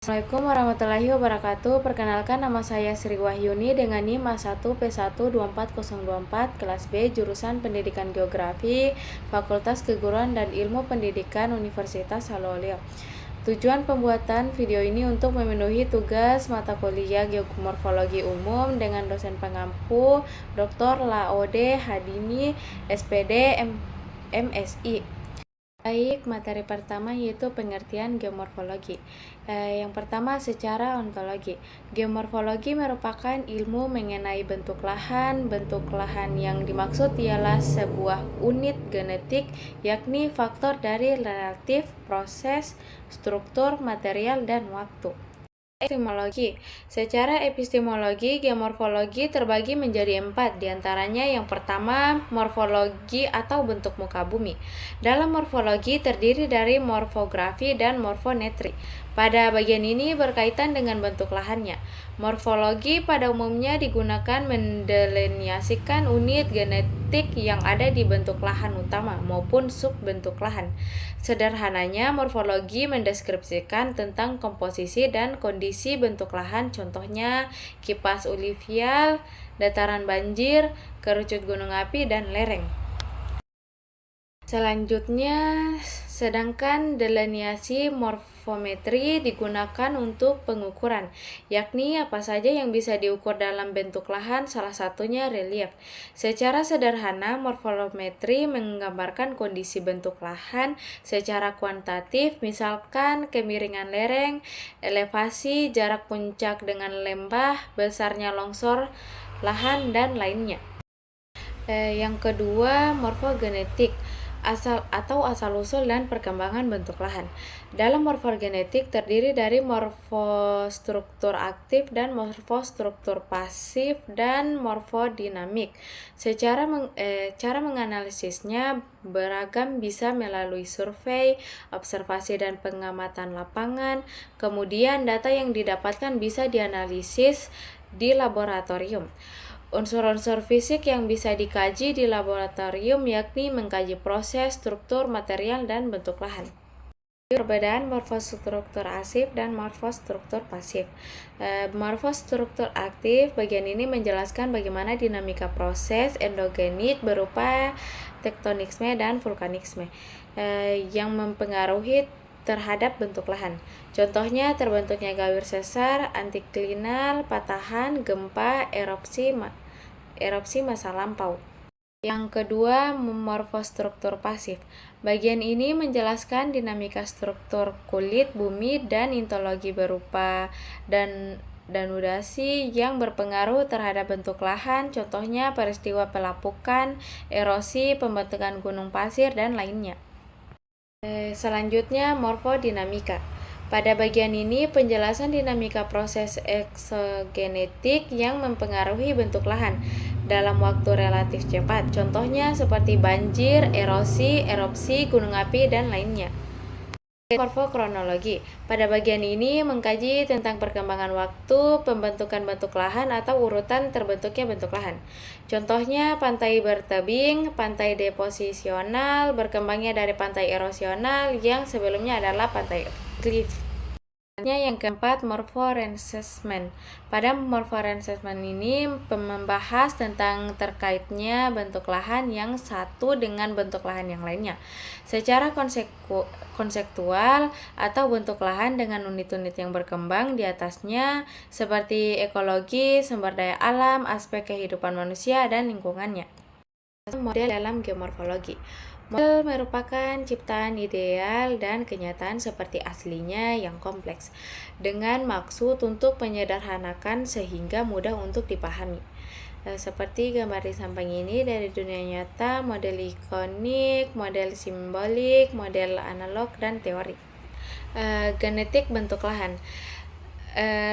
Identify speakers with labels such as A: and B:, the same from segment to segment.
A: Assalamualaikum warahmatullahi wabarakatuh. Perkenalkan, nama saya Sri Wahyuni dengan NIM A1P12404 kelas B jurusan Pendidikan Geografi Fakultas Keguruan dan Ilmu Pendidikan Universitas Haloleo. Tujuan pembuatan video ini untuk memenuhi tugas mata kuliah Geomorfologi Umum dengan dosen pengampu Dr. Laode Hadini SPD MSI. Baik, materi pertama yaitu pengertian geomorfologi. Yang pertama, secara ontologi. Geomorfologi merupakan ilmu mengenai bentuk lahan. Bentuk lahan yang dimaksud ialah sebuah unit genetik, yakni faktor dari relatif, proses, struktur, material, dan waktu. Epistemologi. Secara epistemologi, geomorfologi terbagi menjadi 4, diantaranya yang pertama, morfologi atau bentuk muka bumi. Dalam morfologi terdiri dari morfografi dan morfonetri. Pada bagian ini berkaitan dengan bentuk lahannya. Morfologi pada umumnya digunakan mendeliniasikan unit genetik yang ada di bentuk lahan utama maupun subbentuk lahan. Sederhananya, morfologi mendeskripsikan tentang komposisi dan kondisi bentuk lahan, contohnya kipas ulivial, dataran banjir, kerucut gunung api, dan lereng. Selanjutnya, sedangkan delineasi morfometri digunakan untuk pengukuran, yakni apa saja yang bisa diukur dalam bentuk lahan, salah satunya relief. Secara sederhana, morfometri menggambarkan kondisi bentuk lahan secara kuantitatif, misalkan kemiringan lereng, elevasi, jarak puncak dengan lembah, besarnya longsor lahan, dan lainnya. Yang kedua, morfogenetik. Asal-usul dan perkembangan bentuk lahan. Dalam morfogenetik terdiri dari morfostruktur aktif dan morfostruktur pasif dan morfodinamik. Cara menganalisisnya beragam, bisa melalui survei, observasi dan pengamatan lapangan. Kemudian data yang didapatkan bisa dianalisis di laboratorium. Unsur-unsur fisik yang bisa dikaji di laboratorium yakni mengkaji proses, struktur, material, dan bentuk lahan. Perbedaan morfostruktur aktif dan morfostruktur pasif. Morfostruktur aktif bagian ini menjelaskan bagaimana dinamika proses endogenik berupa tektonisme dan vulkanisme yang mempengaruhi terhadap bentuk lahan. Contohnya terbentuknya gawir sesar, antiklinal, patahan, gempa, erupsi masa lampau. Yang kedua, morfostruktur pasif. Bagian ini menjelaskan dinamika struktur kulit bumi dan intologi berupa danudasi yang berpengaruh terhadap bentuk lahan, contohnya peristiwa pelapukan, erosi, pembentukan gunung pasir, dan lainnya. Selanjutnya, morfodinamika. Pada bagian ini, penjelasan dinamika proses eksogenetik yang mempengaruhi bentuk lahan dalam waktu relatif cepat. Contohnya seperti banjir, erosi, erupsi, gunung api, dan lainnya. Morfokronologi. Pada bagian ini mengkaji tentang perkembangan waktu, pembentukan bentuk lahan atau urutan terbentuknya bentuk lahan. Contohnya pantai bertebing, pantai deposisional, berkembangnya dari pantai erosional yang sebelumnya adalah pantai cliff. Yang keempat, morforenssement. Pada morforenssement ini membahas tentang terkaitnya bentuk lahan yang satu dengan bentuk lahan yang lainnya secara konseptual atau bentuk lahan dengan unit-unit yang berkembang di atasnya seperti ekologi, sumber daya alam, aspek kehidupan manusia, dan lingkungannya. Model dalam geomorfologi. Model merupakan ciptaan ideal dan kenyataan seperti aslinya yang kompleks, dengan maksud untuk menyederhanakan sehingga mudah untuk dipahami. Seperti gambar di samping ini dari dunia nyata, model ikonik, model simbolik, model analog, dan teori. Genetik bentuk lahan.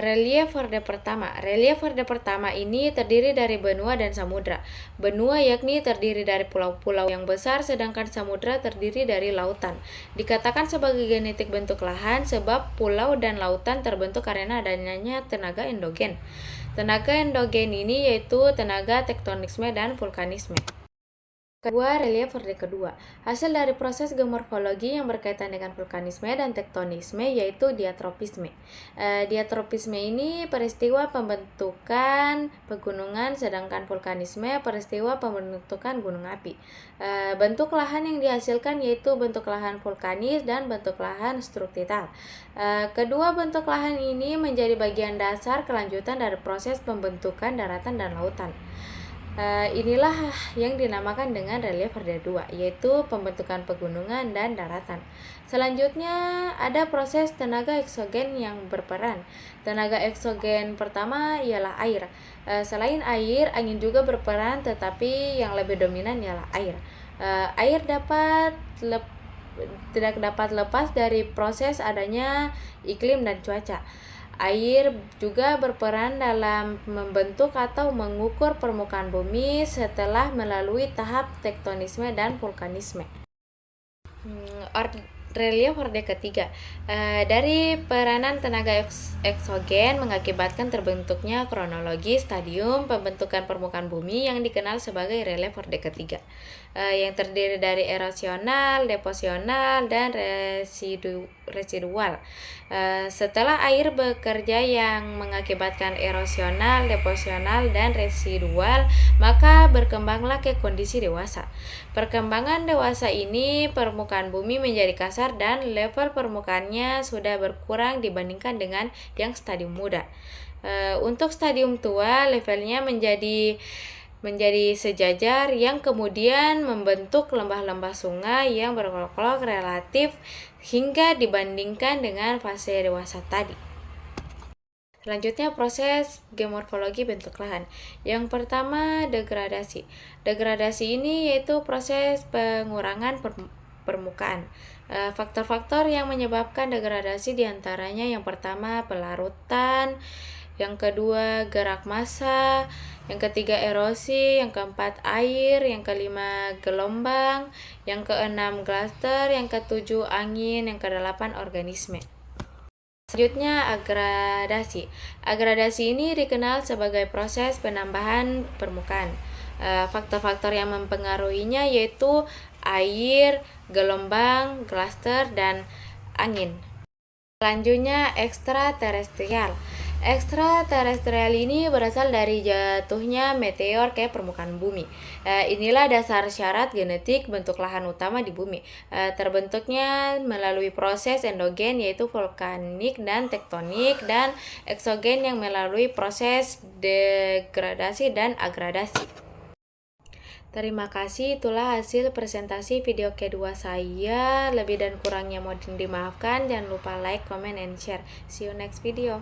A: Relief Orde pertama. Relief Orde pertama ini terdiri dari benua dan samudra. Benua yakni terdiri dari pulau-pulau yang besar, sedangkan samudra terdiri dari lautan. Dikatakan sebagai genetik bentuk lahan sebab pulau dan lautan terbentuk karena adanya tenaga endogen. Tenaga endogen ini yaitu tenaga tektonisme dan vulkanisme. Kedua, relief horde kedua. Hasil dari proses geomorfologi yang berkaitan dengan vulkanisme dan tektonisme yaitu diatropisme. Diatropisme ini peristiwa pembentukan pegunungan, sedangkan vulkanisme peristiwa pembentukan gunung api. Bentuk lahan yang dihasilkan yaitu bentuk lahan vulkanis dan bentuk lahan struktural. Kedua bentuk lahan ini menjadi bagian dasar kelanjutan dari proses pembentukan daratan dan lautan. Inilah yang dinamakan dengan relief horde 2, yaitu pembentukan pegunungan dan daratan. Selanjutnya ada proses tenaga eksogen yang berperan. Tenaga eksogen pertama ialah air. Selain air, angin juga berperan, tetapi yang lebih dominan ialah air. Air tidak dapat lepas dari proses adanya iklim dan cuaca. Air juga berperan dalam membentuk atau mengukur permukaan bumi setelah melalui tahap tektonisme dan vulkanisme. Relief horde ketiga. Dari peranan tenaga eksogen mengakibatkan terbentuknya kronologi stadium pembentukan permukaan bumi yang dikenal sebagai relief horde ketiga, yang terdiri dari erosional, deposional, dan residual. Setelah air bekerja yang mengakibatkan erosional, deposional, dan residual, maka berkembanglah ke kondisi dewasa. Perkembangan dewasa ini permukaan bumi menjadi kasar dan level permukaannya sudah berkurang dibandingkan dengan yang stadium muda. Untuk stadium tua, levelnya menjadi sejajar yang kemudian membentuk lembah-lembah sungai yang berkelok relatif hingga dibandingkan dengan fase dewasa tadi. Selanjutnya proses geomorfologi bentuk lahan. Yang pertama degradasi. Degradasi ini yaitu proses pengurangan permukaan. Faktor-faktor yang menyebabkan degradasi diantaranya yang pertama pelarutan, yang kedua gerak massa, yang ketiga erosi, yang keempat air, yang kelima gelombang, yang keenam cluster, yang ketujuh angin, yang kedelapan organisme. Selanjutnya agradasi. Agradasi ini dikenal sebagai proses penambahan permukaan. Faktor-faktor yang mempengaruhinya yaitu air, gelombang, cluster, dan angin. Selanjutnya ekstraterestrial. Ekstraterestrial ini berasal dari jatuhnya meteor ke permukaan bumi. Inilah dasar syarat genetik bentuk lahan utama di bumi. Terbentuknya melalui proses endogen yaitu vulkanik dan tektonik, dan eksogen yang melalui proses degradasi dan agradasi. Terima kasih, itulah hasil presentasi video kedua saya. Lebih dan kurangnya mohon dimaafkan. Jangan lupa like, comment, and share. See you next video.